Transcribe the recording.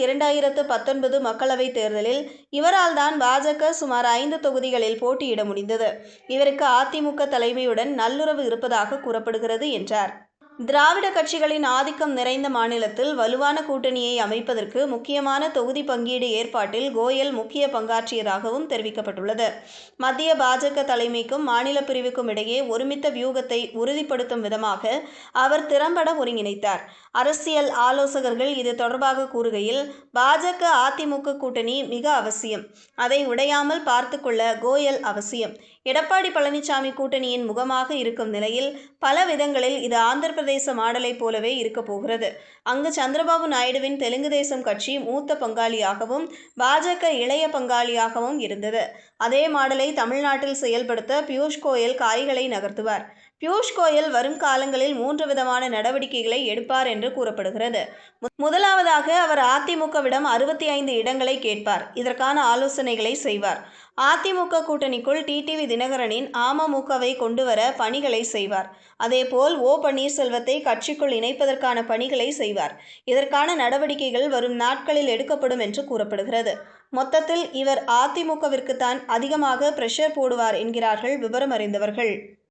2019 மக்களவைத் தேர்தலில் இவரால் தான் பாஜக சுமார் 5 தொகுதிகளில் போட்டியிட முடிந்தது. இவருக்கு அதிமுக தலைமையுடன் நல்லுறவு இருப்பதாக கூறப்படுகிறது என்றார். திராவிட கட்சிகளின் ஆதிக்கம் நிறைந்த மாநிலத்தில் வலுவான கூட்டணியை அமைப்பதற்கு முக்கியமான தொகுதி பங்கீடு ஏற்பாட்டில் கோயல் முக்கிய பங்காற்றியதாகவும் தெரிவிக்கப்பட்டுள்ளது. மத்திய பாஜக தலைமைக்கும் மாநில பிரிவுக்கும் இடையே ஒருமித்த வியூகத்தை உறுதிப்படுத்தும் விதமாக அவர் திறம்பட ஒருங்கிணைத்தார். அரசியல் ஆலோசகர்கள் இது தொடர்பாக கூறுகையில், பாஜக அதிமுக கூட்டணி மிக அவசியம். அதை உடையாமல் பார்த்துக் கொள்ள கோயல் அவசியம். எடப்பாடி பழனிசாமி கூட்டணியின் முகமாக இருக்கும் நிலையில் பல விதங்களில் இது ஆந்திர பிரதேச மாடலை போலவே இருக்க போகிறது. அங்கு சந்திரபாபு நாயுடுவின் தெலுங்கு தேசம் கட்சி மூத்த பங்காளியாகவும் பாஜக இளைய பங்காளியாகவும் இருந்தது. அதே மாடலை தமிழ்நாட்டில் செயல்படுத்த பியூஷ் கோயல் காய்களை நகர்த்துவார். பியூஷ் கோயல் வரும் காலங்களில் 3 விதமான நடவடிக்கைகளை எடுப்பார் என்று கூறப்படுகிறது. முதலாவதாக அவர் அதிமுகவிடம் 65 இடங்களை கேட்பார். இதற்கான ஆலோசனைகளை செய்வார். அதிமுக கூட்டணிக்குள் டிடிவி தினகரனின் அமமுகவை கொண்டுவர பணிகளை செய்வார். அதேபோல் பன்னீர்செல்வத்தை கட்சிக்குள் இணைப்பதற்கான பணிகளை செய்வார். இதற்கான நடவடிக்கைகள் வரும் நாட்களில் எடுக்கப்படும் என்று கூறப்படுகிறது. மொத்தத்தில் இவர் அதிமுகவிற்கு தான் அதிகமாக பிரஷர் போடுவார் என்கிறார்கள் விவரம் அறிந்தவர்கள்.